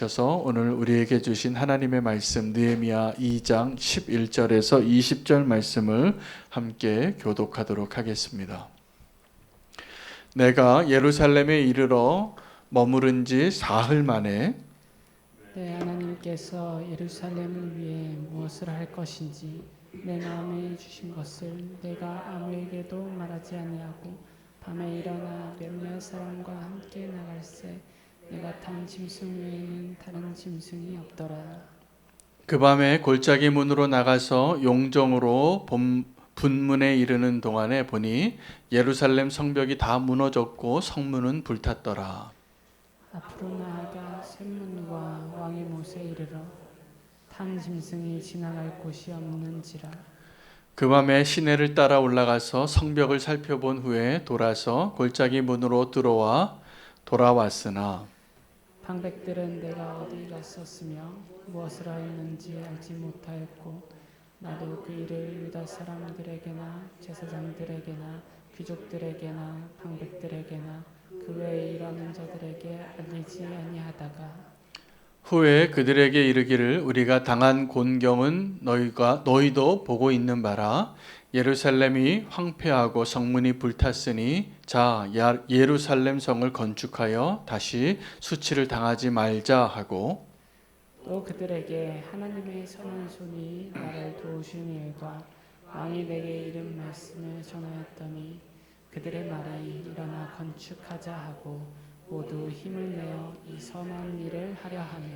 셔서 오늘 우리에게 주신 하나님의 말씀 느헤미야 2장 11절에서 20절 말씀을 함께 교독하도록 하겠습니다. 내가 예루살렘에 이르러 머무른 지 사흘 만에 내 하나님께서 예루살렘을 위해 무엇을 할 것인지 내 마음에 주신 것을 내가 아무에게도 말하지 아니하고 밤에 일어나 몇몇 사람과 함께 나갈새 내가 탄 짐승 외에는 다른 짐승이 없더라. 그 밤에 골짜기 문으로 나가서 용정으로 분문에 이르는 동안에 보니 예루살렘 성벽이 다 무너졌고 성문은 불탔더라. 앞으로 나아가 샘문과 왕의 못에 이르러 탄 짐승이 지나갈 곳이 없는지라. 그 밤에 시내를 따라 올라가서 성벽을 살펴본 후에 돌아서 골짜기 문으로 돌아왔으나 방백들은 내가 어디 갔었으며 무엇을 하였는지 알지 못하였고 나도 그 일을 유다 사람들에게나 제사장들에게나 귀족들에게나 방백들에게나 그 외에 일하는 자들에게 알리지 아니하다가 후에 그들에게 이르기를 우리가 당한 곤경은 너희도 보고 있는 바라. 예루살렘이 황폐하고 성문이 불탔으니 자 예루살렘 성을 건축하여 다시 수치를 당하지 말자 하고 또 그들에게 하나님의 선한 손이 나를 도우신 일과 왕이 내게 이른 말씀을 전하였더니 그들의 말이 일어나 건축하자 하고 모두 힘을 내어 이 선한 일을 하려 하네.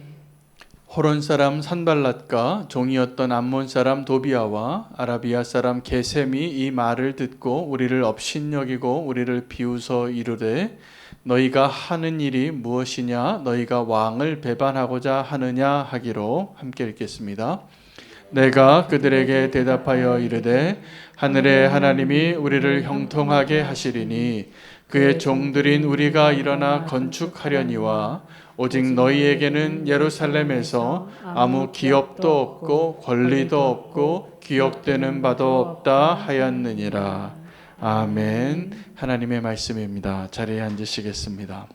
호론 사람 산발랏과 종이었던 암몬 사람 도비아와 아라비아 사람 게셈이 이 말을 듣고 우리를 업신여기고 우리를 비웃어 이르되 너희가 하는 일이 무엇이냐 너희가 왕을 배반하고자 하느냐 하기로 함께 읽겠습니다. 내가 그들에게 대답하여 이르되 하늘의 하나님이 우리를 형통하게 하시리니 그의 종들인 우리가 일어나 건축하려니와 오직 너희에게는 예루살렘에서 아무 기업도 없고 권리도 없고 기억되는 바도 없다 하였느니라. 아멘. 하나님의 말씀입니다. 자리에 앉으시겠습니다.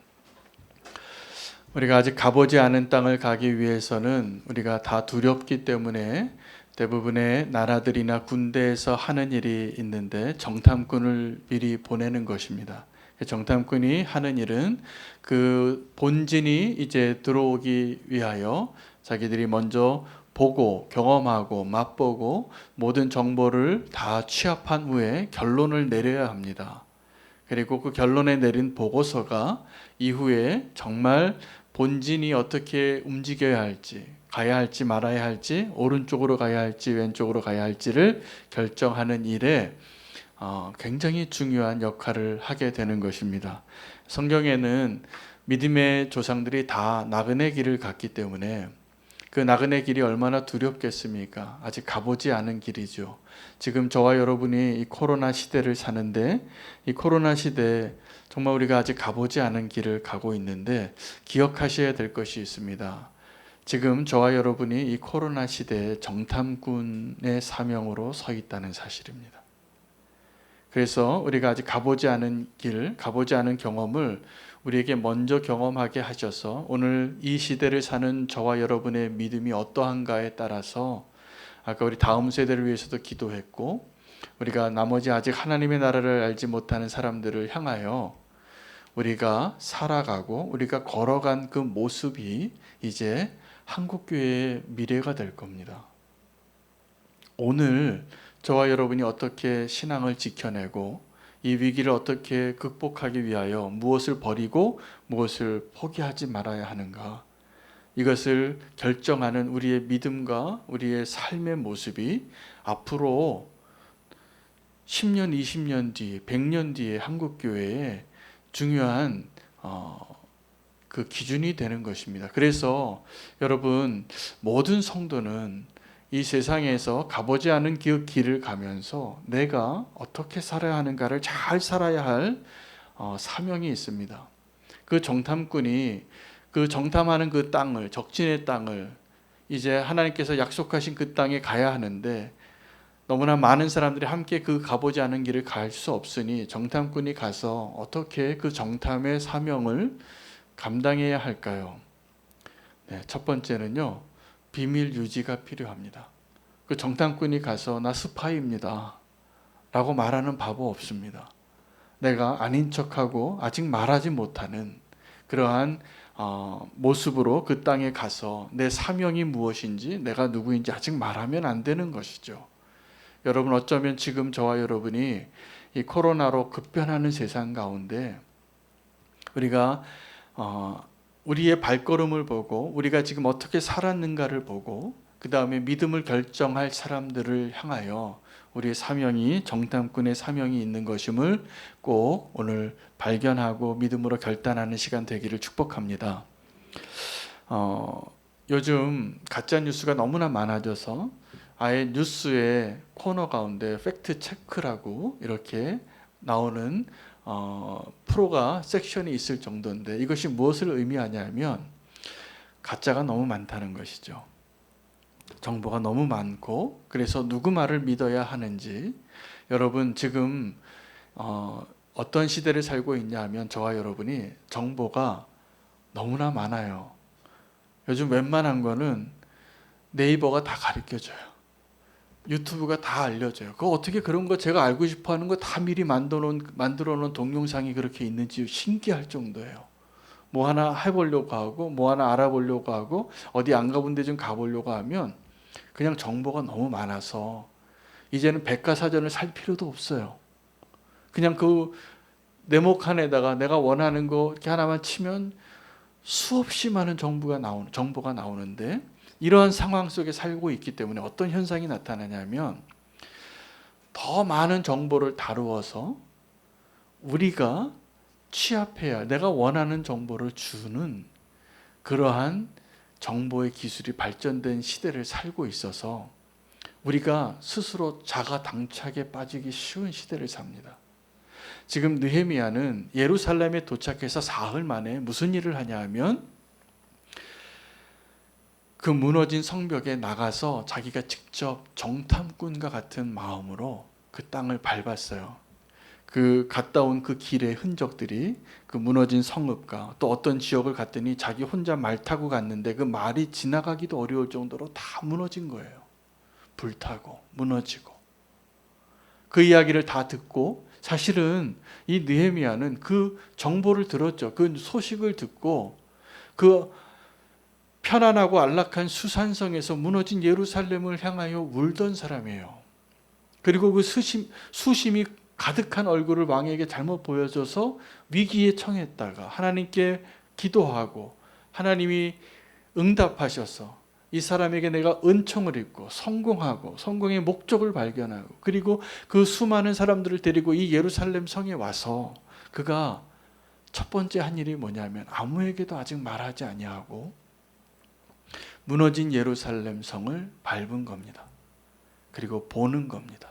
우리가 아직 가보지 않은 땅을 가기 위해서는 우리가 다 두렵기 때문에 대부분의 나라들이나 군대에서 하는 일이 있는데 정탐꾼을 미리 보내는 것입니다. 정탐꾼이 하는 일은 그 본진이 이제 들어오기 위하여 자기들이 먼저 보고 경험하고 맛보고 모든 정보를 다 취합한 후에 결론을 내려야 합니다. 그리고 그 결론에 내린 보고서가 이후에 정말 본진이 어떻게 움직여야 할지, 가야 할지 말아야 할지, 오른쪽으로 가야 할지 왼쪽으로 가야 할지를 결정하는 일에 굉장히 중요한 역할을 하게 되는 것입니다. 성경에는 믿음의 조상들이 다 나그네 길을 갔기 때문에 그 나그네 길이 얼마나 두렵겠습니까? 아직 가보지 않은 길이죠. 지금 저와 여러분이 이 코로나 시대를 사는데 이 코로나 시대에 정말 우리가 아직 가보지 않은 길을 가고 있는데 기억하셔야 될 것이 있습니다. 지금 저와 여러분이 이 코로나 시대에 정탐꾼의 사명으로 서 있다는 사실입니다. 그래서 우리가 아직 가보지 않은 길, 가보지 않은 경험을 우리에게 먼저 경험하게 하셔서 오늘 이 시대를 사는 저와 여러분의 믿음이 어떠한가에 따라서 아까 우리 다음 세대를 위해서도 기도했고 우리가 나머지 아직 하나님의 나라를 알지 못하는 사람들을 향하여 우리가 살아가고 우리가 걸어간 그 모습이 이제 한국교회의 미래가 될 겁니다. 오늘 저와 여러분이 어떻게 신앙을 지켜내고 이 위기를 어떻게 극복하기 위하여 무엇을 버리고 무엇을 포기하지 말아야 하는가, 이것을 결정하는 우리의 믿음과 우리의 삶의 모습이 앞으로 10년, 20년 뒤, 100년 뒤에 한국교회에 중요한 그 기준이 되는 것입니다. 그래서 여러분 모든 성도는 이 세상에서 가보지 않은 그 길을 가면서 내가 어떻게 살아야 하는가를 잘 살아야 할 사명이 있습니다. 그 정탐꾼이 그 정탐하는 그 땅을, 적진의 땅을 이제 하나님께서 약속하신 그 땅에 가야 하는데 너무나 많은 사람들이 함께 그 가보지 않은 길을 갈 수 없으니 정탐꾼이 가서 어떻게 그 정탐의 사명을 감당해야 할까요? 네, 첫 번째는요, 비밀 유지가 필요합니다. 그 정탐꾼이 가서 나 스파이입니다 라고 말하는 바보 없습니다. 내가 아닌 척하고 아직 말하지 못하는 그러한 모습으로 그 땅에 가서 내 사명이 무엇인지, 내가 누구인지 아직 말하면 안 되는 것이죠. 여러분, 어쩌면 지금 저와 여러분이 이 코로나로 급변하는 세상 가운데 우리가 우리의 발걸음을 보고 우리가 지금 어떻게 살았는가를 보고 그 다음에 믿음을 결정할 사람들을 향하여 우리의 사명이, 정탐꾼의 사명이 있는 것임을 꼭 오늘 발견하고 믿음으로 결단하는 시간 되기를 축복합니다. 요즘 가짜 뉴스가 너무나 많아져서 아예 뉴스의 코너 가운데 팩트 체크라고 이렇게 나오는 프로가 섹션이 있을 정도인데, 이것이 무엇을 의미하냐면 가짜가 너무 많다는 것이죠. 정보가 너무 많고, 그래서 누구 말을 믿어야 하는지. 여러분, 지금 어떤 시대를 살고 있냐 하면 저와 여러분이 정보가 너무나 많아요. 요즘 웬만한 거는 네이버가 다 가르쳐줘요. 유튜브가 다 알려줘요. 그거 어떻게 그런 거 제가 알고 싶어 하는 거 다 미리 만들어 놓은 동영상이 그렇게 있는지 신기할 정도예요. 뭐 하나 해보려고 하고 뭐 하나 알아보려고 하고 어디 안 가본 데 좀 가보려고 하면 그냥 정보가 너무 많아서 이제는 백과사전을 살 필요도 없어요. 그냥 그 네모칸에다가 내가 원하는 거 이렇게 하나만 치면 수없이 많은 정보가 나오는데, 이러한 상황 속에 살고 있기 때문에 어떤 현상이 나타나냐면 더 많은 정보를 다루어서 우리가 취합해야 내가 원하는 정보를 주는 그러한 정보의 기술이 발전된 시대를 살고 있어서 우리가 스스로 자가당착에 빠지기 쉬운 시대를 삽니다. 지금 느헤미야는 예루살렘에 도착해서 사흘 만에 무슨 일을 하냐 하면 그 무너진 성벽에 나가서 자기가 직접 정탐꾼과 같은 마음으로 그 땅을 밟았어요. 그 갔다 온 그 길의 흔적들이 그 무너진 성읍과 또 어떤 지역을 갔더니 자기 혼자 말 타고 갔는데 그 말이 지나가기도 어려울 정도로 다 무너진 거예요. 불타고 무너지고. 그 이야기를 다 듣고, 사실은 이 느헤미야는 그 정보를 들었죠. 그 소식을 듣고 그 편안하고 안락한 수산성에서 무너진 예루살렘을 향하여 울던 사람이에요. 그리고 그 수심이 가득한 얼굴을 왕에게 잘못 보여줘서 위기에 처했다가 하나님께 기도하고 하나님이 응답하셔서 이 사람에게 내가 은총을 입고 성공하고 성공의 목적을 발견하고, 그리고 그 수많은 사람들을 데리고 이 예루살렘 성에 와서 그가 첫 번째 한 일이 뭐냐면 아무에게도 아직 말하지 아니하고 무너진 예루살렘 성을 밟은 겁니다. 그리고 보는 겁니다.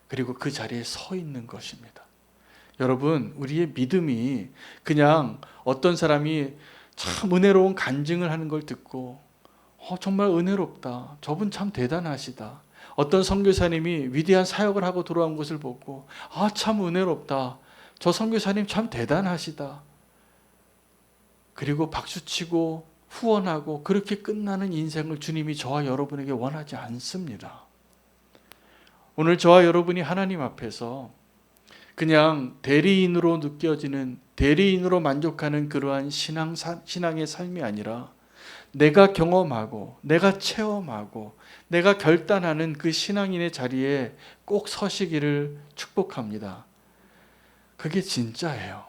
그리고 그 자리에 서 있는 것입니다. 여러분, 우리의 믿음이 그냥 어떤 사람이 참 은혜로운 간증을 하는 걸 듣고 정말 은혜롭다, 저분 참 대단하시다, 어떤 선교사님이 위대한 사역을 하고 돌아온 것을 보고 참 은혜롭다, 저 선교사님 참 대단하시다, 그리고 박수치고 후원하고 그렇게 끝나는 인생을 주님이 저와 여러분에게 원하지 않습니다. 오늘 저와 여러분이 하나님 앞에서 그냥 대리인으로 느껴지는, 대리인으로 만족하는 그러한 신앙의 삶이 아니라 내가 경험하고 내가 체험하고 내가 결단하는 그 신앙인의 자리에 꼭 서시기를 축복합니다. 그게 진짜예요.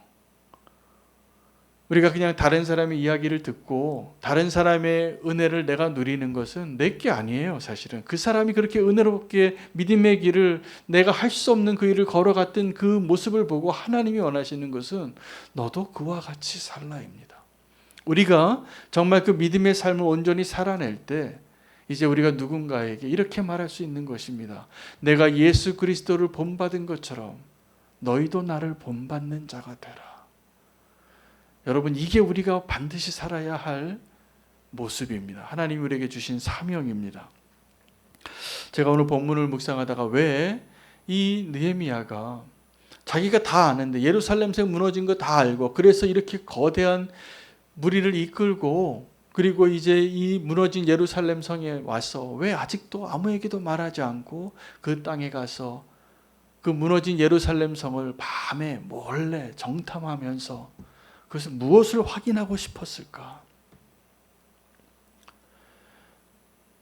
우리가 그냥 다른 사람의 이야기를 듣고 다른 사람의 은혜를 내가 누리는 것은 내게 아니에요. 사실은 그 사람이 그렇게 은혜롭게 믿음의 길을, 내가 할 수 없는 그 일을 걸어갔던 그 모습을 보고 하나님이 원하시는 것은 너도 그와 같이 살라입니다. 우리가 정말 그 믿음의 삶을 온전히 살아낼 때 이제 우리가 누군가에게 이렇게 말할 수 있는 것입니다. 내가 예수 그리스도를 본받은 것처럼 너희도 나를 본받는 자가 되라. 여러분, 이게 우리가 반드시 살아야 할 모습입니다. 하나님이 우리에게 주신 사명입니다. 제가 오늘 본문을 묵상하다가 왜 이 느헤미야가 자기가 다 아는데, 예루살렘 성 무너진 거 다 알고, 그래서 이렇게 거대한 무리를 이끌고 그리고 이제 이 무너진 예루살렘 성에 와서 왜 아직도 아무에게도 말하지 않고 그 땅에 가서 그 무너진 예루살렘 성을 밤에 몰래 정탐하면서 그것을 무엇을 확인하고 싶었을까?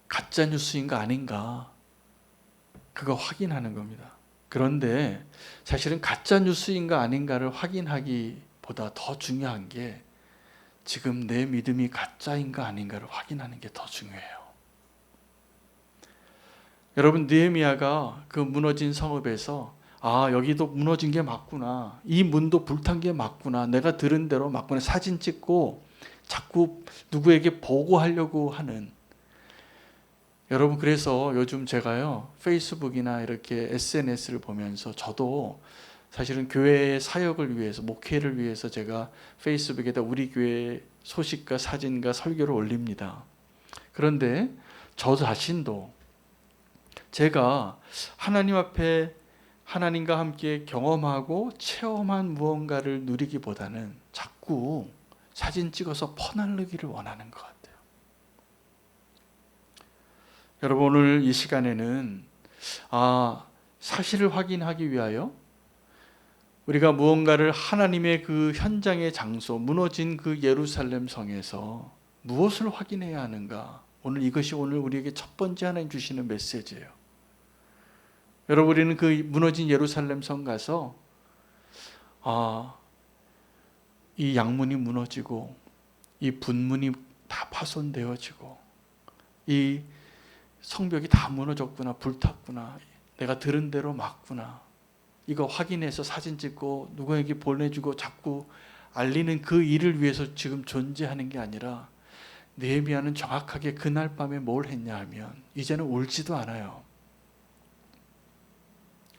가짜 뉴스인가 아닌가? 그거 확인하는 겁니다. 그런데 사실은 가짜 뉴스인가 아닌가를 확인하기보다 더 중요한 게 지금 내 믿음이 가짜인가 아닌가를 확인하는 게 더 중요해요. 여러분, 느헤미야가 그 무너진 성읍에서 여기도 무너진 게 맞구나, 이 문도 불탄 게 맞구나, 내가 들은 대로 맞구나, 사진 찍고 자꾸 누구에게 보고하려고 하는, 여러분, 그래서 요즘 제가요 페이스북이나 이렇게 SNS를 보면서 저도 사실은 교회의 사역을 위해서, 목회를 위해서 제가 페이스북에다 우리 교회 소식과 사진과 설교를 올립니다. 그런데 저 자신도 제가 하나님 앞에 하나님과 함께 경험하고 체험한 무언가를 누리기보다는 자꾸 사진 찍어서 퍼날르기를 원하는 것 같아요. 여러분, 오늘 이 시간에는 사실을 확인하기 위하여 우리가 무언가를 하나님의 그 현장의 장소, 무너진 그 예루살렘 성에서 무엇을 확인해야 하는가? 이것이 오늘 우리에게 첫 번째 하나님 주시는 메시지예요. 여러분, 우리는 그 무너진 예루살렘 성 가서 이 양문이 무너지고 이 분문이 다 파손되어지고 이 성벽이 다 무너졌구나, 불탔구나, 내가 들은 대로 맞구나, 이거 확인해서 사진 찍고 누구에게 보내주고 자꾸 알리는 그 일을 위해서 지금 존재하는 게 아니라, 느헤미야는 정확하게 그날 밤에 뭘 했냐 하면 이제는 울지도 않아요.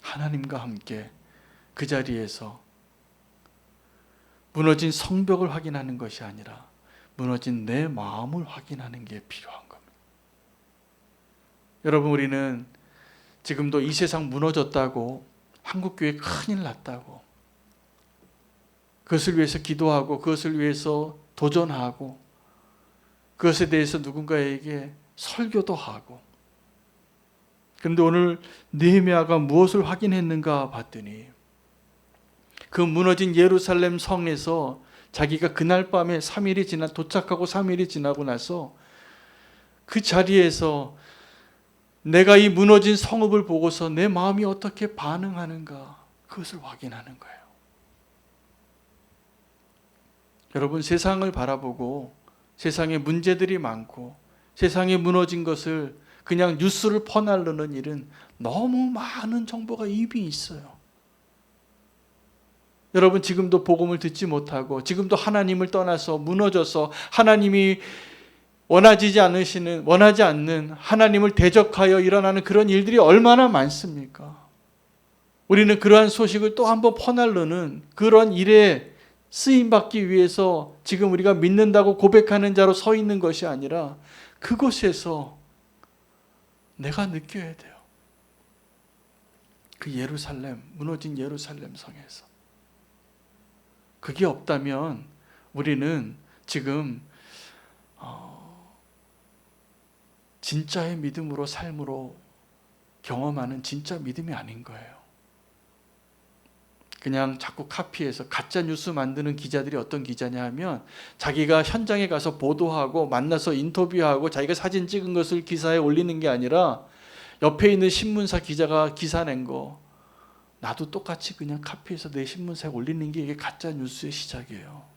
하나님과 함께 그 자리에서 무너진 성벽을 확인하는 것이 아니라 무너진 내 마음을 확인하는 게 필요한 겁니다. 여러분, 우리는 지금도 이 세상 무너졌다고, 한국교회 큰일 났다고, 그것을 위해서 기도하고 그것을 위해서 도전하고 그것에 대해서 누군가에게 설교도 하고, 그런데 오늘 느헤미야가 무엇을 확인했는가 봤더니 그 무너진 예루살렘 성에서 자기가 그날 밤에 도착하고 3일이 지나고 나서 그 자리에서 내가 이 무너진 성읍을 보고서 내 마음이 어떻게 반응하는가, 그것을 확인하는 거예요. 여러분, 세상을 바라보고 세상에 문제들이 많고 세상에 무너진 것을 그냥 뉴스를 퍼나르는 일은 너무 많은 정보가 이미 있어요. 여러분, 지금도 복음을 듣지 못하고 지금도 하나님을 떠나서 무너져서 하나님이 원하지 않는 하나님을 대적하여 일어나는 그런 일들이 얼마나 많습니까? 우리는 그러한 소식을 또 한번 퍼나르는 그런 일에 쓰임받기 위해서 지금 우리가 믿는다고 고백하는 자로 서 있는 것이 아니라 그곳에서 내가 느껴야 돼요. 그 무너진 예루살렘 성에서. 그게 없다면 우리는 지금 진짜의 믿음으로, 삶으로 경험하는 진짜 믿음이 아닌 거예요. 그냥 자꾸 카피해서 가짜 뉴스 만드는 기자들이 어떤 기자냐 하면 자기가 현장에 가서 보도하고 만나서 인터뷰하고 자기가 사진 찍은 것을 기사에 올리는 게 아니라 옆에 있는 신문사 기자가 기사 낸 거 나도 똑같이 그냥 카피해서 내 신문사에 올리는 게 이게 가짜 뉴스의 시작이에요.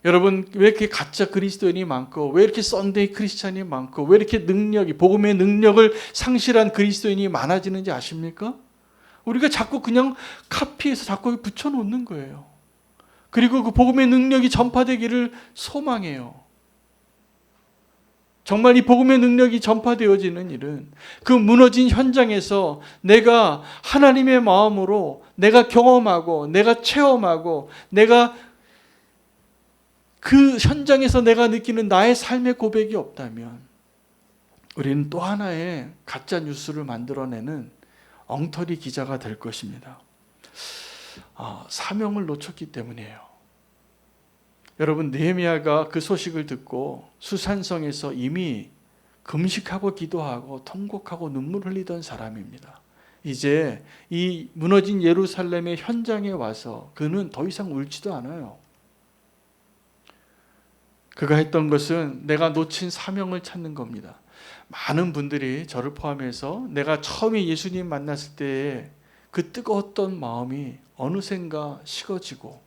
여러분, 왜 이렇게 가짜 그리스도인이 많고, 왜 이렇게 썬데이 크리스찬이 많고, 왜 이렇게 복음의 능력을 상실한 그리스도인이 많아지는지 아십니까? 우리가 자꾸 그냥 카피해서 자꾸 붙여놓는 거예요. 그리고 그 복음의 능력이 전파되기를 소망해요. 정말 이 복음의 능력이 전파되어지는 일은 그 무너진 현장에서 내가 하나님의 마음으로 내가 경험하고 내가 체험하고 내가 그 현장에서 내가 느끼는 나의 삶의 고백이 없다면 우리는 또 하나의 가짜 뉴스를 만들어내는 엉터리 기자가 될 것입니다. 사명을 놓쳤기 때문이에요. 여러분, 느헤미야가 그 소식을 듣고 수산성에서 이미 금식하고 기도하고 통곡하고 눈물 흘리던 사람입니다. 이제 이 무너진 예루살렘의 현장에 와서 그는 더 이상 울지도 않아요. 그가 했던 것은 내가 놓친 사명을 찾는 겁니다. 많은 분들이 저를 포함해서 내가 처음에 예수님 만났을 때의 그 뜨거웠던 마음이 어느샌가 식어지고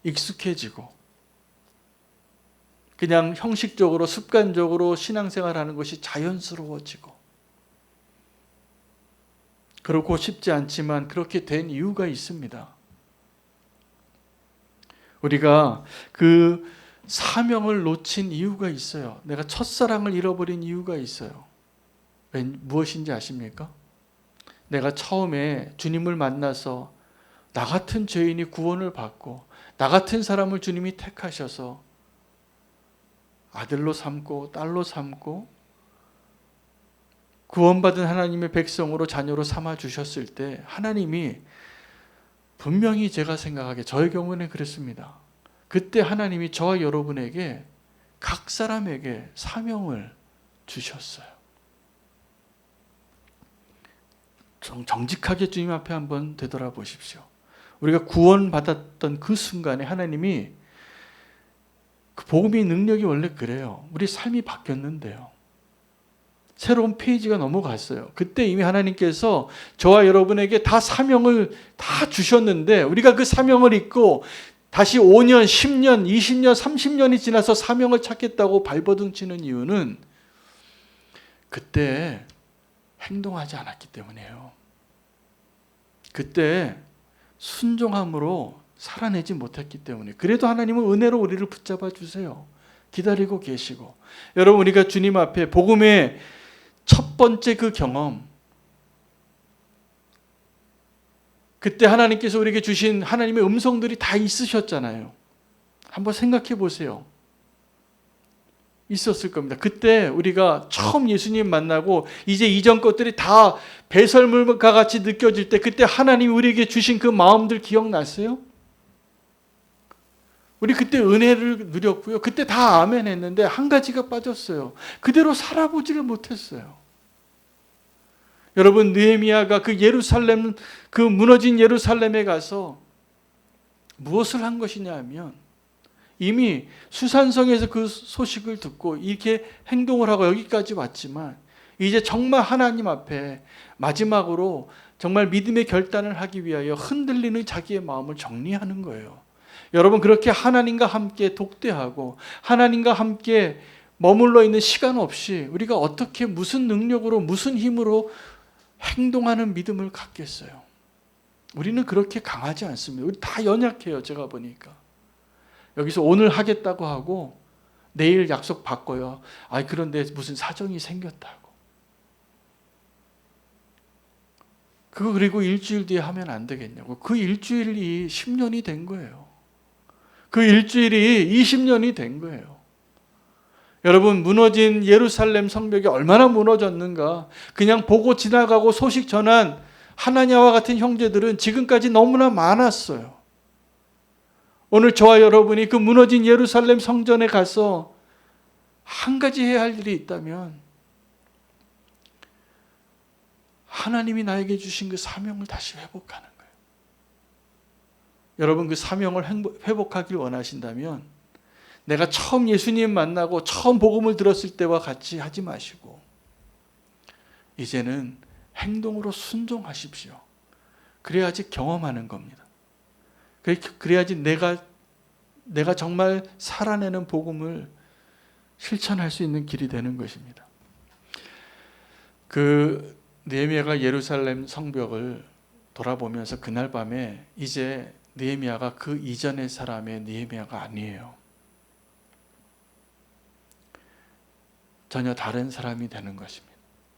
익숙해지고 그냥 형식적으로 습관적으로 신앙생활하는 것이 자연스러워지고 그렇고 싶지 않지만 그렇게 된 이유가 있습니다. 우리가 그 사명을 놓친 이유가 있어요. 내가 첫사랑을 잃어버린 이유가 있어요. 무엇인지 아십니까? 내가 처음에 주님을 만나서 나 같은 죄인이 구원을 받고 나 같은 사람을 주님이 택하셔서 아들로 삼고 딸로 삼고 구원받은 하나님의 백성으로 자녀로 삼아 주셨을 때 하나님이 분명히 제가 생각하기에 저의 경우는 그랬습니다. 그때 하나님이 저와 여러분에게 각 사람에게 사명을 주셨어요. 정직하게 주님 앞에 한번 되돌아보십시오. 우리가 구원받았던 그 순간에 하나님이 그 복음의 능력이 원래 그래요. 우리 삶이 바뀌었는데요. 새로운 페이지가 넘어갔어요. 그때 이미 하나님께서 저와 여러분에게 다 사명을 다 주셨는데 우리가 그 사명을 잊고 다시 5년, 10년, 20년, 30년이 지나서 사명을 찾겠다고 발버둥 치는 이유는 그때 행동하지 않았기 때문이에요. 그때 순종함으로 살아내지 못했기 때문에. 그래도 하나님은 은혜로 우리를 붙잡아 주세요. 기다리고 계시고. 여러분, 우리가 주님 앞에 복음의 첫 번째 그 경험, 그때 하나님께서 우리에게 주신 하나님의 음성들이 다 있으셨잖아요. 한번 생각해 보세요. 있었을 겁니다. 그때 우리가 처음 예수님 만나고 이제 이전 것들이 다 배설물과 같이 느껴질 때 그때 하나님이 우리에게 주신 그 마음들 기억나세요? 우리 그때 은혜를 누렸고요. 그때 다 아멘 했는데 한 가지가 빠졌어요. 그대로 살아보지를 못했어요. 여러분, 느헤미야가 그 예루살렘, 그 무너진 예루살렘에 가서 무엇을 한 것이냐 하면 이미 수산성에서 그 소식을 듣고 이렇게 행동을 하고 여기까지 왔지만 이제 정말 하나님 앞에 마지막으로 정말 믿음의 결단을 하기 위하여 흔들리는 자기의 마음을 정리하는 거예요. 여러분, 그렇게 하나님과 함께 독대하고 하나님과 함께 머물러 있는 시간 없이 우리가 어떻게 무슨 능력으로 무슨 힘으로 행동하는 믿음을 갖겠어요? 우리는 그렇게 강하지 않습니다. 우리 다 연약해요. 제가 보니까. 여기서 오늘 하겠다고 하고 내일 약속 바꿔요. 그런데 무슨 사정이 생겼다고. 그거 그리고 일주일 뒤에 하면 안 되겠냐고. 그 일주일이 10년이 된 거예요. 그 일주일이 20년이 된 거예요. 여러분, 무너진 예루살렘 성벽이 얼마나 무너졌는가. 그냥 보고 지나가고 소식 전한 하나냐와 같은 형제들은 지금까지 너무나 많았어요. 오늘 저와 여러분이 그 무너진 예루살렘 성전에 가서 한 가지 해야 할 일이 있다면 하나님이 나에게 주신 그 사명을 다시 회복하는 거예요. 여러분, 그 사명을 회복하길 원하신다면 내가 처음 예수님 만나고 처음 복음을 들었을 때와 같이 하지 마시고 이제는 행동으로 순종하십시오. 그래야지 경험하는 겁니다. 그래야지 내가 정말 살아내는 복음을 실천할 수 있는 길이 되는 것입니다. 그 느헤미야가 예루살렘 성벽을 돌아보면서 그날 밤에 이제 느헤미야가 그 이전의 사람의 느헤미야가 아니에요. 전혀 다른 사람이 되는 것입니다.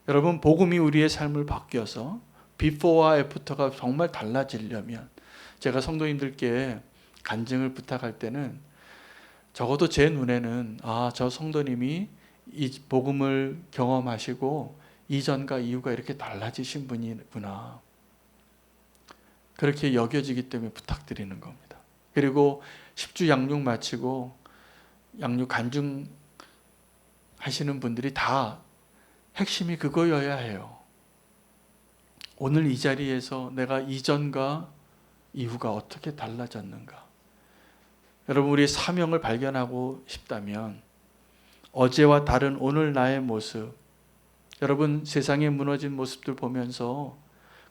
여러분, 복음이 우리의 삶을 바뀌어서 비포와 애프터가 정말 달라지려면 제가 성도님들께 간증을 부탁할 때는 적어도 제 눈에는 저 성도님이 이 복음을 경험하시고 이전과 이후가 이렇게 달라지신 분이구나. 그렇게 여겨지기 때문에 부탁드리는 겁니다. 그리고 10주 양육 마치고 양육 간증 하시는 분들이 다 핵심이 그거여야 해요. 오늘 이 자리에서 내가 이전과 이후가 어떻게 달라졌는가. 여러분, 우리의 사명을 발견하고 싶다면 어제와 다른 오늘 나의 모습, 여러분 세상에 무너진 모습들 보면서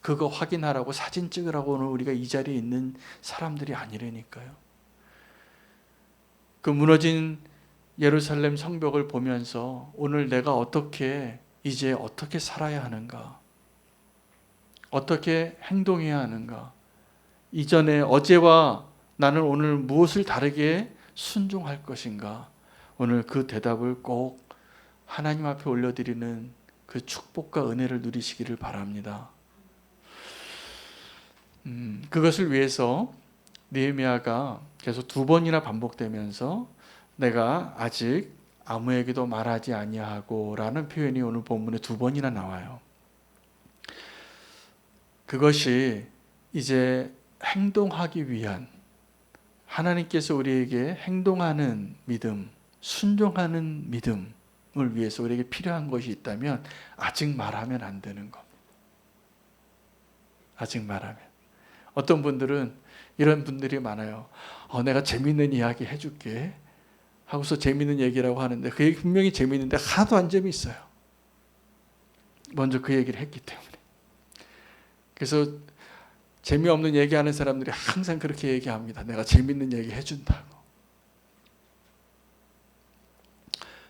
그거 확인하라고 사진 찍으라고 오늘 우리가 이 자리에 있는 사람들이 아니라니까요. 그 무너진 예루살렘 성벽을 보면서 오늘 내가 이제 어떻게 살아야 하는가, 어떻게 행동해야 하는가, 이전에 어제와 나는 오늘 무엇을 다르게 순종할 것인가, 오늘 그 대답을 꼭 하나님 앞에 올려드리는 그 축복과 은혜를 누리시기를 바랍니다. 그것을 위해서 느헤미야가 계속 2번이나 반복되면서 내가 아직 아무에게도 말하지 아니하고 라는 표현이 오늘 본문에 2번이나 나와요. 그것이 이제 행동하기 위한, 하나님께서 우리에게 행동하는 믿음, 순종하는 믿음을 위해서 우리에게 필요한 것이 있다면 아직 말하면 안 되는 겁니다. 아직 말하면. 어떤 분들은 이런 분들이 많아요. 내가 재밌는 이야기 해줄게 하고서 재밌는 얘기라고 하는데 그 얘기 분명히 재밌는데 하나도 안 재밌어요. 먼저 그 얘기를 했기 때문에. 그래서 재미없는 얘기하는 사람들이 항상 그렇게 얘기합니다. 내가 재밌는 얘기 해준다고.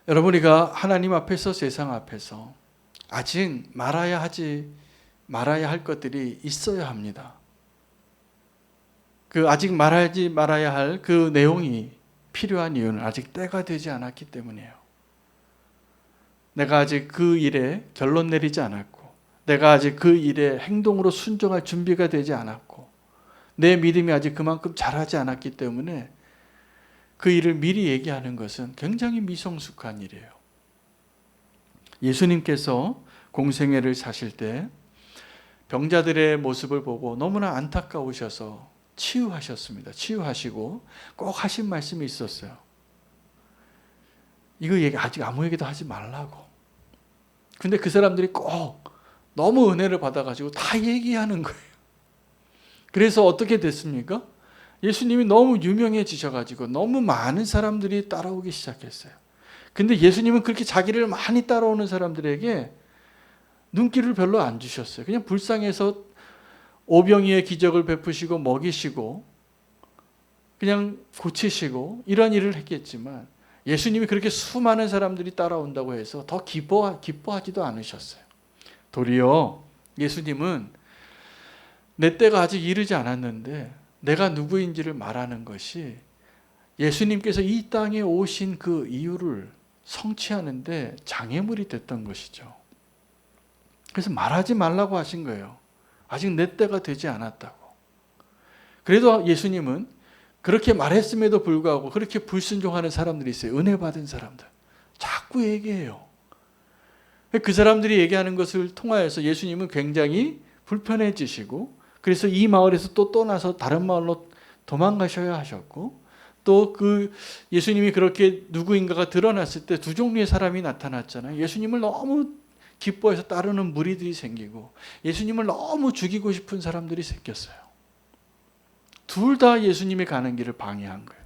여러분, 우리가 하나님 앞에서 세상 앞에서 아직 말아야 할 것들이 있어야 합니다. 그 아직 말하지 말아야 할 그 내용이 필요한 이유는 아직 때가 되지 않았기 때문이에요. 내가 아직 그 일에 결론 내리지 않았고, 내가 아직 그 일에 행동으로 순종할 준비가 되지 않았고, 내 믿음이 아직 그만큼 자라지 않았기 때문에 그 일을 미리 얘기하는 것은 굉장히 미성숙한 일이에요. 예수님께서 공생애를 사실 때 병자들의 모습을 보고 너무나 안타까우셔서 치유하셨습니다. 치유하시고 꼭 하신 말씀이 있었어요. 이거 얘기 아직 아무에게도 하지 말라고. 근데 그 사람들이 꼭 너무 은혜를 받아가지고 다 얘기하는 거예요. 그래서 어떻게 됐습니까? 예수님이 너무 유명해지셔가지고 너무 많은 사람들이 따라오기 시작했어요. 근데 예수님은 그렇게 자기를 많이 따라오는 사람들에게 눈길을 별로 안 주셨어요. 그냥 불쌍해서 오병이의 기적을 베푸시고 먹이시고 그냥 고치시고 이런 일을 했겠지만 예수님이 그렇게 수많은 사람들이 따라온다고 해서 더 기뻐하지도 않으셨어요. 도리어 예수님은 내 때가 아직 이르지 않았는데 내가 누구인지를 말하는 것이 예수님께서 이 땅에 오신 그 이유를 성취하는데 장애물이 됐던 것이죠. 그래서 말하지 말라고 하신 거예요. 아직 내 때가 되지 않았다고. 그래도 예수님은 그렇게 말했음에도 불구하고 그렇게 불순종하는 사람들이 있어요. 은혜 받은 사람들. 자꾸 얘기해요. 그 사람들이 얘기하는 것을 통하여서 예수님은 굉장히 불편해지시고, 그래서 이 마을에서 또 떠나서 다른 마을로 도망가셔야 하셨고, 또 그 예수님이 그렇게 누구인가가 드러났을 때 2종류의 사람이 나타났잖아요. 예수님을 너무 기뻐해서 따르는 무리들이 생기고, 예수님을 너무 죽이고 싶은 사람들이 생겼어요. 둘 다 예수님이 가는 길을 방해한 거예요.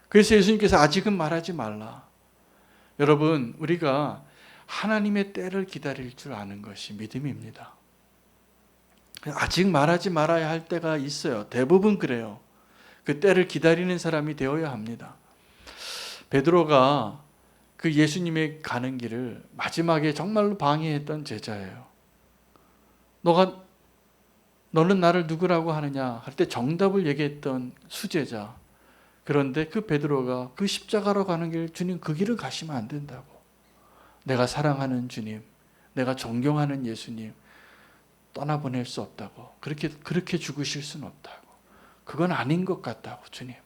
그래서 예수님께서 아직은 말하지 말라. 여러분, 우리가 하나님의 때를 기다릴 줄 아는 것이 믿음입니다. 아직 말하지 말아야 할 때가 있어요. 대부분 그래요. 그 때를 기다리는 사람이 되어야 합니다. 베드로가 그 예수님의 가는 길을 마지막에 정말로 방해했던 제자예요. 너는 나를 누구라고 하느냐 할 때 정답을 얘기했던 수제자. 그런데 그 베드로가 그 십자가로 가는 길, 주님 그 길을 가시면 안 된다고. 내가 사랑하는 주님, 내가 존경하는 예수님 떠나보낼 수 없다고. 그렇게 죽으실 수는 없다고. 그건 아닌 것 같다고, 주님.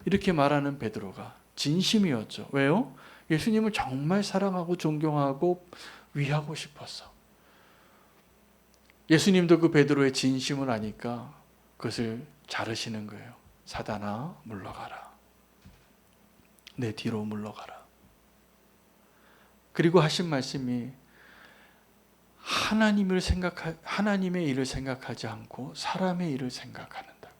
이렇게 말하는 베드로가 진심이었죠. 왜요? 예수님을 정말 사랑하고 존경하고 위하고 싶었어. 예수님도 그 베드로의 진심을 아니까 그것을 자르시는 거예요. 사단아 물러가라. 내 뒤로 물러가라. 그리고 하신 말씀이 하나님의 일을 생각하지 않고 사람의 일을 생각하는다고.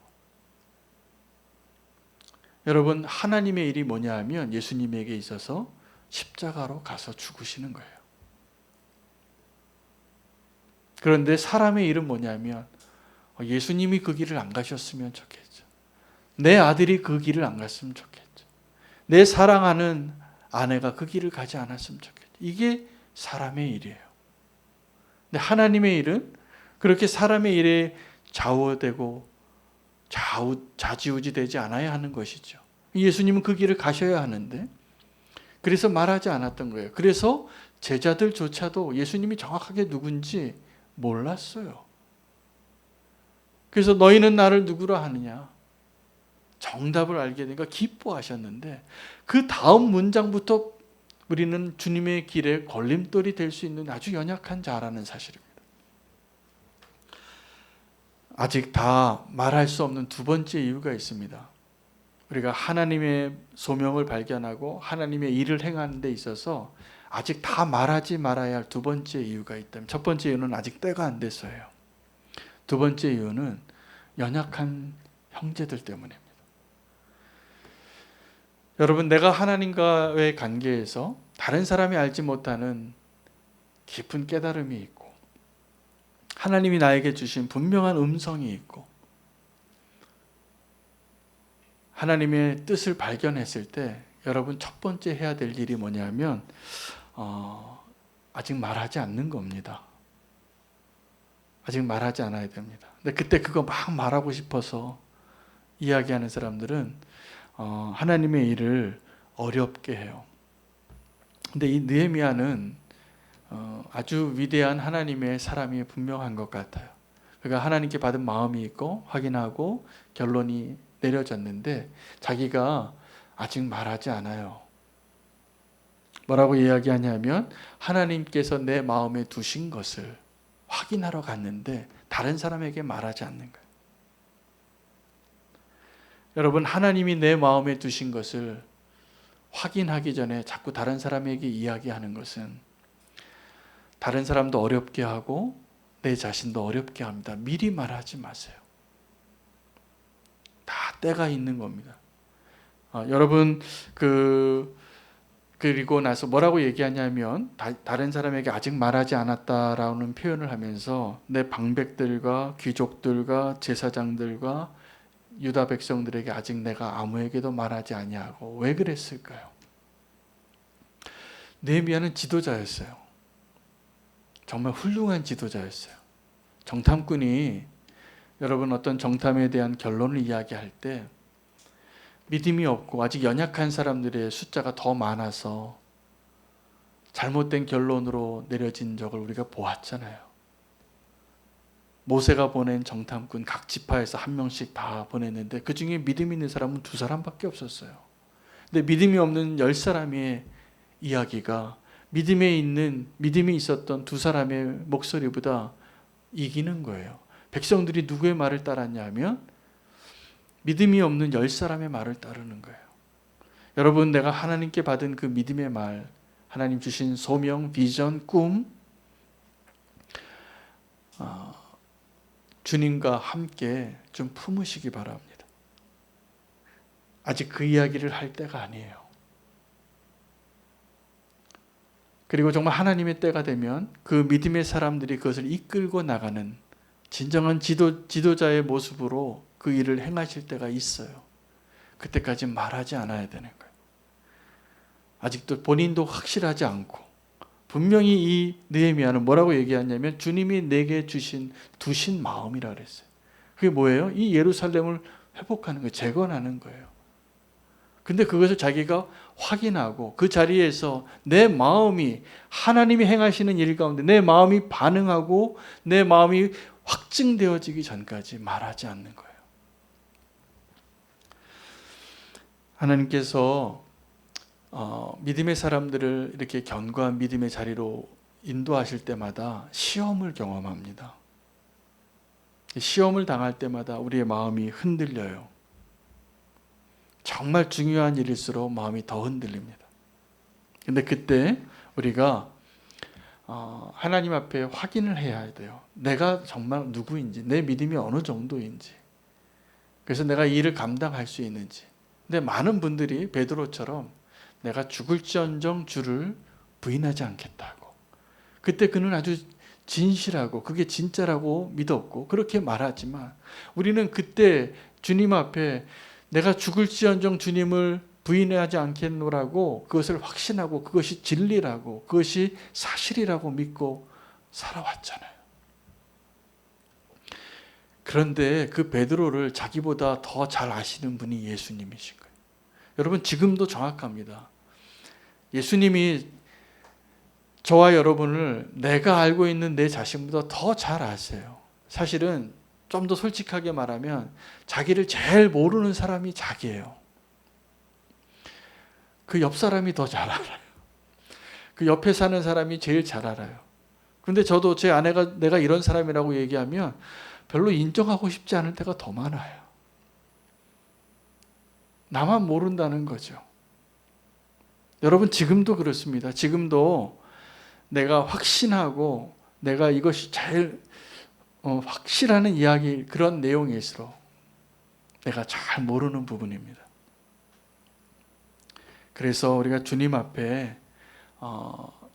여러분, 하나님의 일이 뭐냐 하면 예수님에게 있어서 십자가로 가서 죽으시는 거예요. 그런데 사람의 일은 뭐냐면 예수님이 그 길을 안 가셨으면 좋겠죠. 내 아들이 그 길을 안 갔으면 좋겠죠. 내 사랑하는 아내가 그 길을 가지 않았으면 좋겠죠. 이게 사람의 일이에요. 근데 하나님의 일은 그렇게 사람의 일에 좌우되고 좌지우지되지 않아야 하는 것이죠. 예수님은 그 길을 가셔야 하는데 그래서 말하지 않았던 거예요. 그래서 제자들조차도 예수님이 정확하게 누군지 몰랐어요. 그래서 너희는 나를 누구라 하느냐? 정답을 알게 되니까 기뻐하셨는데 그 다음 문장부터 우리는 주님의 길에 걸림돌이 될 수 있는 아주 연약한 자라는 사실입니다. 아직 다 말할 수 없는 두 번째 이유가 있습니다. 우리가 하나님의 소명을 발견하고 하나님의 일을 행하는 데 있어서 아직 다 말하지 말아야 할 두 번째 이유가 있다면, 첫 번째 이유는 아직 때가 안 됐어요. 두 번째 이유는 연약한 형제들 때문입니다. 여러분, 내가 하나님과의 관계에서 다른 사람이 알지 못하는 깊은 깨달음이 있고 하나님이 나에게 주신 분명한 음성이 있고 하나님의 뜻을 발견했을 때 여러분 첫 번째 해야 될 일이 뭐냐면 아직 말하지 않는 겁니다. 아직 말하지 않아야 됩니다. 근데 그때 그거 막 말하고 싶어서 이야기하는 사람들은 하나님의 일을 어렵게 해요. 근데 이 느헤미야는 아주 위대한 하나님의 사람이 분명한 것 같아요. 그러니까 하나님께 받은 마음이 있고 확인하고 결론이 내려졌는데 자기가 아직 말하지 않아요. 뭐라고 이야기하냐면 하나님께서 내 마음에 두신 것을 확인하러 갔는데 다른 사람에게 말하지 않는 거예요. 여러분, 하나님이 내 마음에 두신 것을 확인하기 전에 자꾸 다른 사람에게 이야기하는 것은 다른 사람도 어렵게 하고 내 자신도 어렵게 합니다. 미리 말하지 마세요. 다 때가 있는 겁니다. 여러분 그리고 나서 뭐라고 얘기하냐면 다른 사람에게 아직 말하지 않았다라는 표현을 하면서 내 방백들과 귀족들과 제사장들과 유다 백성들에게 아직 내가 아무에게도 말하지 아니하고. 왜 그랬을까요? 느헤미야는 지도자였어요. 정말 훌륭한 지도자였어요. 정탐꾼이 여러분 어떤 정탐에 대한 결론을 이야기할 때 믿음이 없고 아직 연약한 사람들의 숫자가 더 많아서 잘못된 결론으로 내려진 적을 우리가 보았잖아요. 모세가 보낸 정탐꾼 각 지파에서 한 명씩 다 보냈는데 그 중에 믿음 있는 사람은 2사람밖에 없었어요. 근데 믿음이 없는 10사람의 이야기가 믿음이 있었던 2사람의 목소리보다 이기는 거예요. 백성들이 누구의 말을 따랐냐 하면 믿음이 없는 10사람의 말을 따르는 거예요. 여러분, 내가 하나님께 받은 그 믿음의 말, 하나님 주신 소명, 비전, 꿈, 주님과 함께 좀 품으시기 바랍니다. 아직 그 이야기를 할 때가 아니에요. 그리고 정말 하나님의 때가 되면 그 믿음의 사람들이 그것을 이끌고 나가는 진정한 지도자의 모습으로 그 일을 행하실 때가 있어요. 그때까지 말하지 않아야 되는 거예요. 아직도 본인도 확실하지 않고 분명히 이 느헤미야는 뭐라고 얘기하냐면 주님이 내게 두신 마음이라 그랬어요. 그게 뭐예요? 이 예루살렘을 회복하는 거예요. 재건하는 거예요. 근데 그것을 자기가 확인하고 그 자리에서 내 마음이 하나님이 행하시는 일 가운데 내 마음이 반응하고 내 마음이 확증되어지기 전까지 말하지 않는 거예요. 하나님께서 믿음의 사람들을 이렇게 견고한 믿음의 자리로 인도하실 때마다 시험을 경험합니다. 시험을 당할 때마다 우리의 마음이 흔들려요. 정말 중요한 일일수록 마음이 더 흔들립니다. 근데 그때 우리가 하나님 앞에 확인을 해야 돼요. 내가 정말 누구인지, 내 믿음이 어느 정도인지, 그래서 내가 이 일을 감당할 수 있는지. 근데 많은 분들이 베드로처럼 내가 죽을지언정 주를 부인하지 않겠다고, 그때 그는 아주 진실하고 그게 진짜라고 믿었고 그렇게 말하지만, 우리는 그때 주님 앞에 내가 죽을지언정 주님을 부인하지 않겠노라고 그것을 확신하고 그것이 진리라고 그것이 사실이라고 믿고 살아왔잖아요. 그런데 그 베드로를 자기보다 더 잘 아시는 분이 예수님이신 거예요. 여러분, 지금도 정확합니다. 예수님이 저와 여러분을 내가 알고 있는 내 자신보다 더 잘 아세요. 사실은 좀 더 솔직하게 말하면 자기를 제일 모르는 사람이 자기예요. 그 옆 사람이 더 잘 알아요. 그 옆에 사는 사람이 제일 잘 알아요. 그런데 저도 제 아내가 내가 이런 사람이라고 얘기하면 별로 인정하고 싶지 않을 때가 더 많아요. 나만 모른다는 거죠. 여러분, 지금도 그렇습니다. 지금도 내가 확신하고 내가 이것이 제일 확실하는 이야기, 그런 내용일수록 내가 잘 모르는 부분입니다. 그래서 우리가 주님 앞에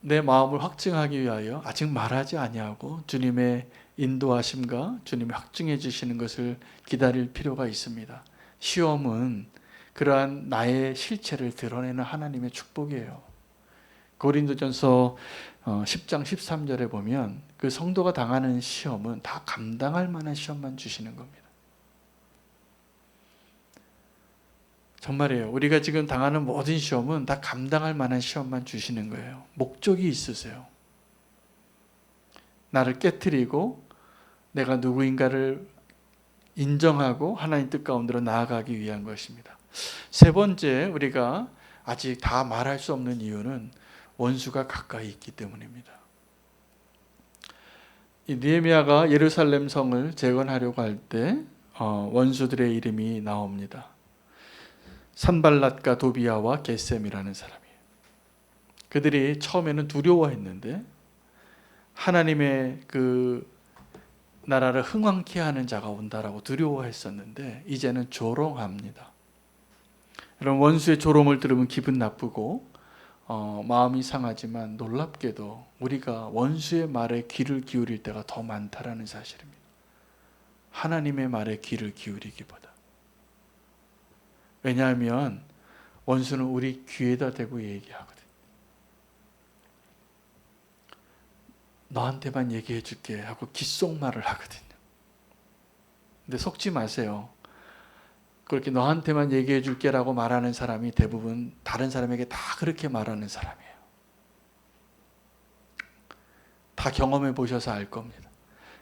내 마음을 확증하기 위하여 아직 말하지 아니하고 주님의 인도하심과 주님이 확증해 주시는 것을 기다릴 필요가 있습니다. 시험은 그러한 나의 실체를 드러내는 하나님의 축복이에요. 고린도전서 10장 13절에 보면 그 성도가 당하는 시험은 다 감당할 만한 시험만 주시는 겁니다. 정말이에요. 우리가 지금 당하는 모든 시험은 다 감당할 만한 시험만 주시는 거예요. 목적이 있으세요. 나를 깨트리고 내가 누구인가를 인정하고 하나님 뜻 가운데로 나아가기 위한 것입니다. 세 번째, 우리가 아직 다 말할 수 없는 이유는 원수가 가까이 있기 때문입니다. 이 느헤미야가 예루살렘 성을 재건하려고 할 때 원수들의 이름이 나옵니다. 산발랏과 도비야와 게셈이라는 사람이에요. 그들이 처음에는 두려워했는데 하나님의 그 나라를 흥왕케 하는 자가 온다라고 두려워했었는데 이제는 조롱합니다. 여러분, 원수의 조롱을 들으면 기분 나쁘고 마음이 상하지만 놀랍게도 우리가 원수의 말에 귀를 기울일 때가 더 많다라는 사실입니다. 하나님의 말에 귀를 기울이기보다. 왜냐하면 원수는 우리 귀에다 대고 얘기하거든요. 너한테만 얘기해 줄게 하고 귓속말을 하거든요. 근데 속지 마세요. 그렇게 너한테만 얘기해 줄게라고 말하는 사람이 대부분 다른 사람에게 다 그렇게 말하는 사람이에요. 다 경험해 보셔서 알 겁니다.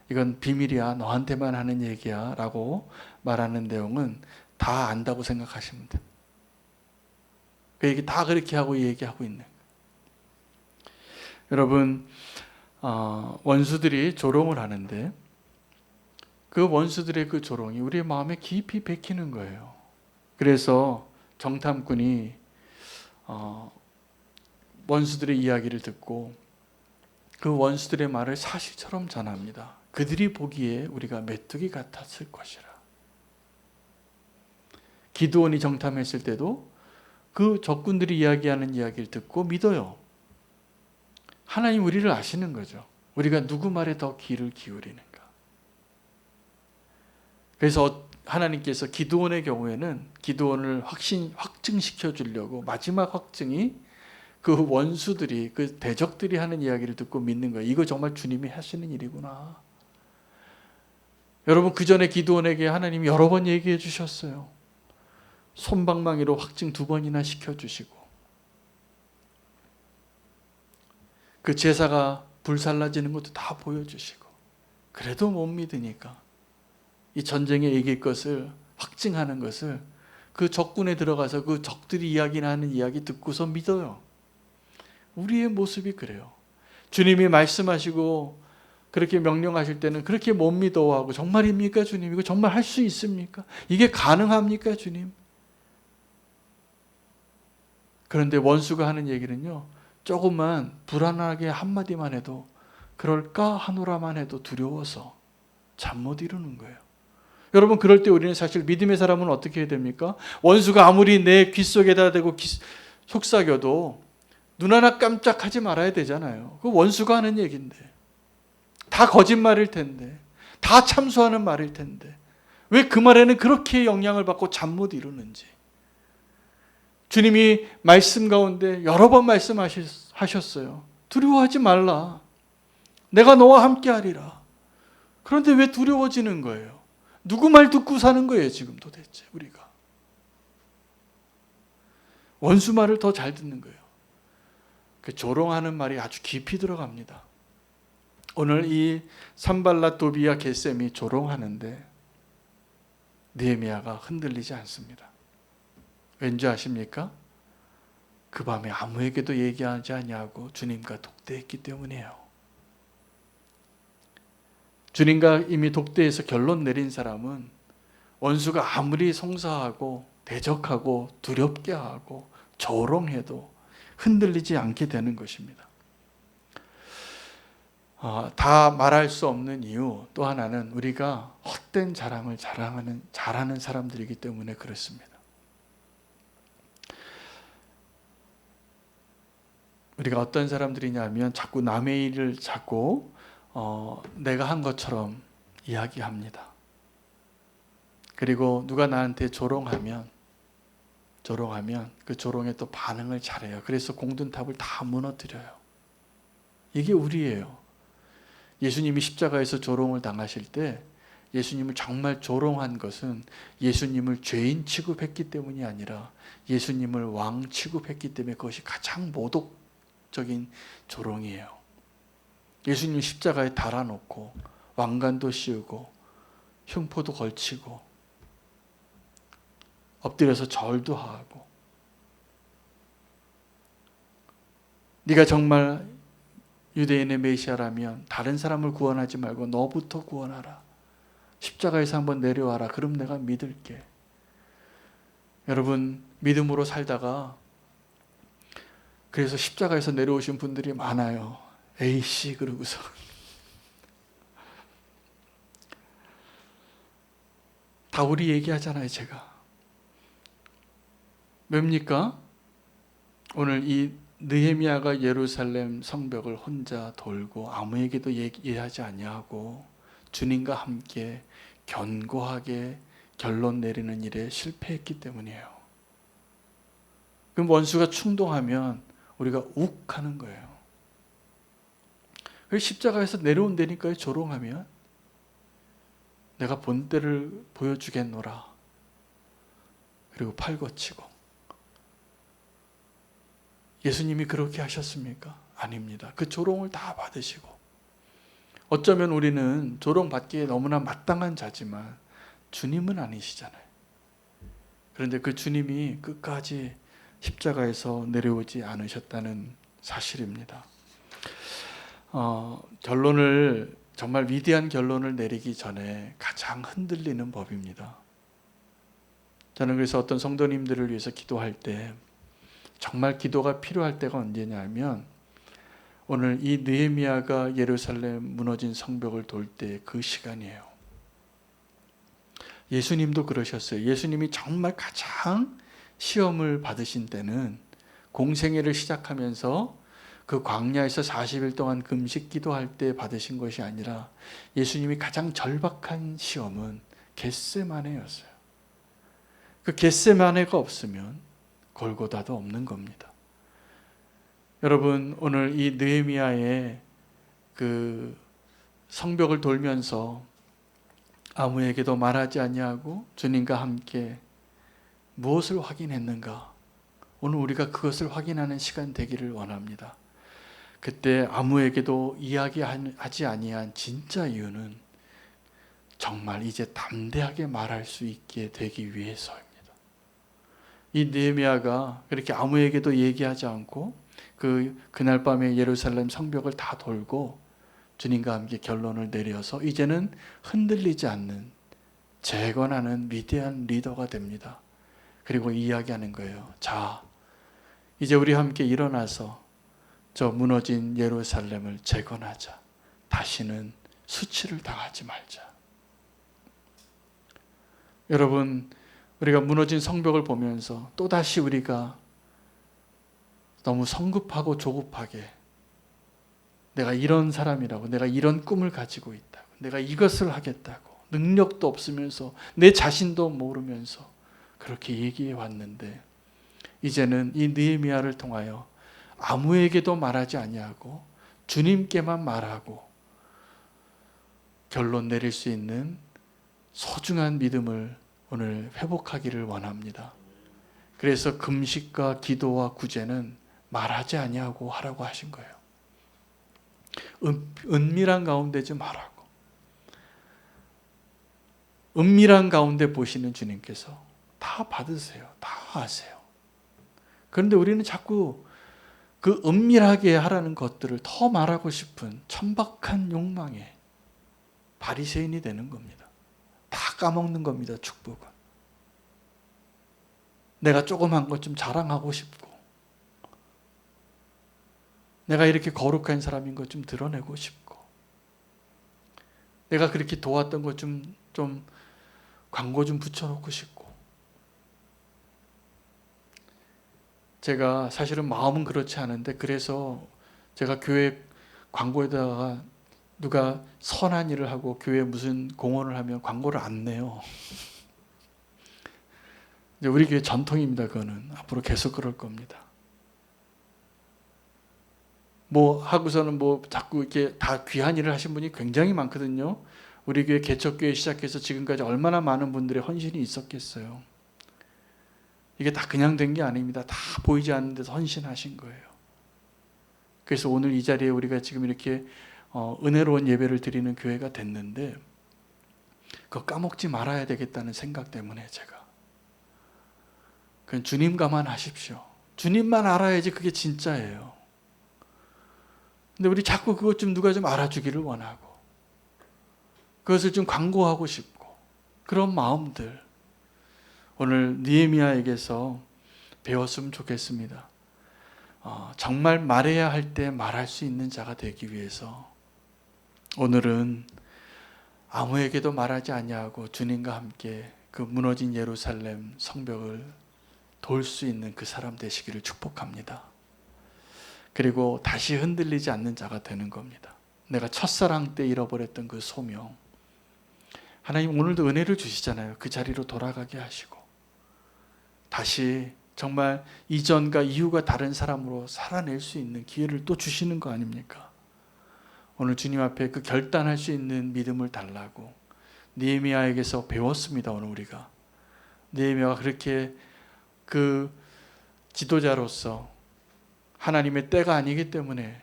이건 비밀이야, 너한테만 하는 얘기야 라고 말하는 내용은 다 안다고 생각하시면 돼요. 그 얘기 다 그렇게 하고 얘기하고 있는 거예요. 여러분, 원수들이 조롱을 하는데 그 원수들의 그 조롱이 우리의 마음에 깊이 박히는 거예요. 그래서 정탐꾼이 원수들의 이야기를 듣고 그 원수들의 말을 사실처럼 전합니다. 그들이 보기에 우리가 메뚜기 같았을 것이라. 기드온이 정탐했을 때도 그 적군들이 이야기하는 이야기를 듣고 믿어요. 하나님 우리를 아시는 거죠. 우리가 누구 말에 더 귀를 기울이는가. 그래서 하나님께서 기드온의 경우에는 기드온을 확증시켜 주려고 마지막 확증이 그 원수들이, 그 대적들이 하는 이야기를 듣고 믿는 거예요. 이거 정말 주님이 하시는 일이구나. 여러분, 그 전에 기드온에게 하나님이 여러 번 얘기해 주셨어요. 솜방망이로 확증 2번이나 시켜주시고 그 제사가 불살라지는 것도 다 보여주시고, 그래도 못 믿으니까 이 전쟁에 이길 것을 확증하는 것을 그 적군에 들어가서 그 적들이 이야기하는 이야기 듣고서 믿어요. 우리의 모습이 그래요. 주님이 말씀하시고 그렇게 명령하실 때는 그렇게 못 믿어하고, 정말입니까 주님? 이거 정말 할 수 있습니까? 이게 가능합니까 주님? 그런데 원수가 하는 얘기는요, 조금만 불안하게 한마디만 해도, 그럴까 하노라만 해도 두려워서 잠 못 이루는 거예요. 여러분, 그럴 때 우리는 사실 믿음의 사람은 어떻게 해야 됩니까? 원수가 아무리 내 귓속에다 대고 속삭여도 눈 하나 깜짝하지 말아야 되잖아요. 그 원수가 하는 얘기인데, 다 거짓말일 텐데, 다 참소하는 말일 텐데, 왜 그 말에는 그렇게 영향을 받고 잠 못 이루는지. 주님이 말씀 가운데 여러 번 말씀하셨어요. 두려워하지 말라. 내가 너와 함께 하리라. 그런데 왜 두려워지는 거예요? 누구 말 듣고 사는 거예요, 지금 도대체 우리가? 원수 말을 더 잘 듣는 거예요. 그 조롱하는 말이 아주 깊이 들어갑니다. 오늘 이 산발랏 도비아 게셈이 조롱하는데 느헤미야가 흔들리지 않습니다. 왠지 아십니까? 그 밤에 아무에게도 얘기하지 아니하고 주님과 독대했기 때문이에요. 주님과 이미 독대해서 결론 내린 사람은 원수가 아무리 송사하고 대적하고 두렵게 하고 조롱해도 흔들리지 않게 되는 것입니다. 다 말할 수 없는 이유 또 하나는 우리가 헛된 자랑을 잘하는 사람들이기 때문에 그렇습니다. 우리가 어떤 사람들이냐면 자꾸 남의 일을 자꾸 내가 한 것처럼 이야기합니다. 그리고 누가 나한테 조롱하면 그 조롱에 또 반응을 잘해요. 그래서 공든탑을 다 무너뜨려요. 이게 우리예요. 예수님이 십자가에서 조롱을 당하실 때 예수님을 정말 조롱한 것은 예수님을 죄인 취급했기 때문이 아니라 예수님을 왕 취급했기 때문에 그것이 가장 모독적인 조롱이에요. 예수님 십자가에 달아놓고 왕관도 씌우고 흉포도 걸치고 엎드려서 절도 하고, 네가 정말 유대인의 메시아라면 다른 사람을 구원하지 말고 너부터 구원하라. 십자가에서 한번 내려와라. 그럼 내가 믿을게. 여러분, 믿음으로 살다가 그래서 십자가에서 내려오신 분들이 많아요. 에이씨 그러고서 다 우리 얘기하잖아요. 제가 뭡니까? 오늘 이 느헤미야가 예루살렘 성벽을 혼자 돌고 아무에게도 얘기하지 아니하고 주님과 함께 견고하게 결론 내리는 일에 실패했기 때문이에요. 그럼 원수가 충동하면 우리가 욱 하는 거예요. 십자가에서 내려온다니까요. 조롱하면 내가 본때를 보여주겠노라. 그리고 팔 거치고. 예수님이 그렇게 하셨습니까? 아닙니다. 그 조롱을 다 받으시고, 어쩌면 우리는 조롱받기에 너무나 마땅한 자지만 주님은 아니시잖아요. 그런데 그 주님이 끝까지 십자가에서 내려오지 않으셨다는 사실입니다. 결론을, 정말 위대한 결론을 내리기 전에 가장 흔들리는 법입니다. 저는 그래서 어떤 성도님들을 위해서 기도할 때 정말 기도가 필요할 때가 언제냐면 오늘 이 느헤미야가 예루살렘 무너진 성벽을 돌 때 그 시간이에요. 예수님도 그러셨어요. 예수님이 정말 가장 시험을 받으신 때는 공생애를 시작하면서 그 광야에서 40일 동안 금식 기도할 때 받으신 것이 아니라 예수님이 가장 절박한 시험은 겟세마네였어요. 그 겟세마네가 없으면 골고다도 없는 겁니다. 여러분, 오늘 이 느헤미야의 그 성벽을 돌면서 아무에게도 말하지 아니하고 주님과 함께 무엇을 확인했는가? 오늘 우리가 그것을 확인하는 시간 되기를 원합니다. 그때 아무에게도 이야기하지 아니한 진짜 이유는 정말 이제 담대하게 말할 수 있게 되기 위해서입니다. 이 느헤미야가 그렇게 아무에게도 얘기하지 않고 그날 밤에 예루살렘 성벽을 다 돌고 주님과 함께 결론을 내려서 이제는 흔들리지 않는 재건하는 위대한 리더가 됩니다. 그리고 이야기하는 거예요. 자, 이제 우리 함께 일어나서 저 무너진 예루살렘을 재건하자. 다시는 수치를 당하지 말자. 여러분, 우리가 무너진 성벽을 보면서 또다시 우리가 너무 성급하고 조급하게 내가 이런 사람이라고, 내가 이런 꿈을 가지고 있다고, 내가 이것을 하겠다고, 능력도 없으면서 내 자신도 모르면서 그렇게 얘기해 왔는데, 이제는 이 느헤미야를 통하여 아무에게도 말하지 아니하고 주님께만 말하고 결론 내릴 수 있는 소중한 믿음을 오늘 회복하기를 원합니다. 그래서 금식과 기도와 구제는 말하지 아니하고 하라고 하신 거예요. 은밀한 가운데 좀 하라고. 은밀한 가운데 보시는 주님께서 다 받으세요. 다 하세요. 그런데 우리는 자꾸 그 은밀하게 하라는 것들을 더 말하고 싶은 천박한 욕망에 바리새인이 되는 겁니다. 다 까먹는 겁니다. 축복은. 내가 조그만 것 좀 자랑하고 싶고, 내가 이렇게 거룩한 사람인 것 좀 드러내고 싶고, 내가 그렇게 도왔던 것 좀 광고 좀 붙여놓고 싶고. 제가 사실은 마음은 그렇지 않은데, 그래서 제가 교회 광고에다가 누가 선한 일을 하고 교회에 무슨 공헌을 하면 광고를 안 내요. 이제 우리 교회 전통입니다. 그거는 앞으로 계속 그럴 겁니다. 뭐 하고서는 뭐 자꾸 이렇게 다 귀한 일을 하신 분이 굉장히 많거든요. 우리 교회 개척교회 시작해서 지금까지 얼마나 많은 분들의 헌신이 있었겠어요. 이게 다 그냥 된 게 아닙니다. 다 보이지 않는 데서 헌신하신 거예요. 그래서 오늘 이 자리에 우리가 지금 이렇게 은혜로운 예배를 드리는 교회가 됐는데, 그거 까먹지 말아야 되겠다는 생각 때문에 제가 그냥 주님과만 하십시오. 주님만 알아야지 그게 진짜예요. 근데 우리 자꾸 그것 좀 누가 좀 알아주기를 원하고, 그것을 좀 광고하고 싶고, 그런 마음들 오늘 느헤미야에게서 배웠으면 좋겠습니다. 정말 말해야 할 때 말할 수 있는 자가 되기 위해서 오늘은 아무에게도 말하지 아니하고 주님과 함께 그 무너진 예루살렘 성벽을 돌 수 있는 그 사람 되시기를 축복합니다. 그리고 다시 흔들리지 않는 자가 되는 겁니다. 내가 첫사랑 때 잃어버렸던 그 소명, 하나님 오늘도 은혜를 주시잖아요. 그 자리로 돌아가게 하시고 다시 정말 이전과 이후가 다른 사람으로 살아낼 수 있는 기회를 또 주시는 거 아닙니까? 오늘 주님 앞에 그 결단할 수 있는 믿음을 달라고 느헤미야에게서 배웠습니다. 오늘 우리가 느헤미야가 그렇게 그 지도자로서 하나님의 때가 아니기 때문에,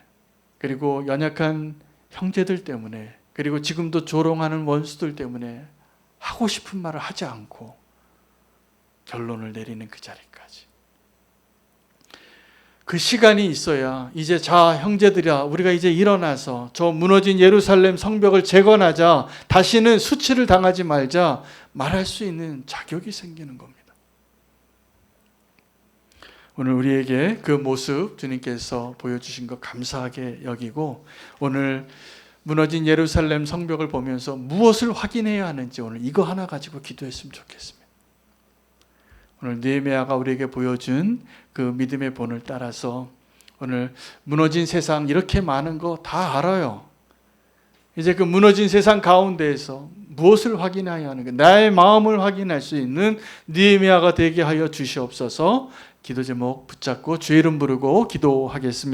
그리고 연약한 형제들 때문에, 그리고 지금도 조롱하는 원수들 때문에 하고 싶은 말을 하지 않고 결론을 내리는 그 자리까지. 그 시간이 있어야 이제 자 형제들아, 우리가 이제 일어나서 저 무너진 예루살렘 성벽을 재건하자, 다시는 수치를 당하지 말자 말할 수 있는 자격이 생기는 겁니다. 오늘 우리에게 그 모습 주님께서 보여주신 것 감사하게 여기고, 오늘 무너진 예루살렘 성벽을 보면서 무엇을 확인해야 하는지 오늘 이거 하나 가지고 기도했으면 좋겠습니다. 오늘 느헤미야가 우리에게 보여준 그 믿음의 본을 따라서 오늘 무너진 세상 이렇게 많은 거 다 알아요. 이제 그 무너진 세상 가운데에서 무엇을 확인해야 하는가, 나의 마음을 확인할 수 있는 느헤미야가 되게 하여 주시옵소서. 기도 제목 붙잡고 주의 이름 부르고 기도하겠습니다.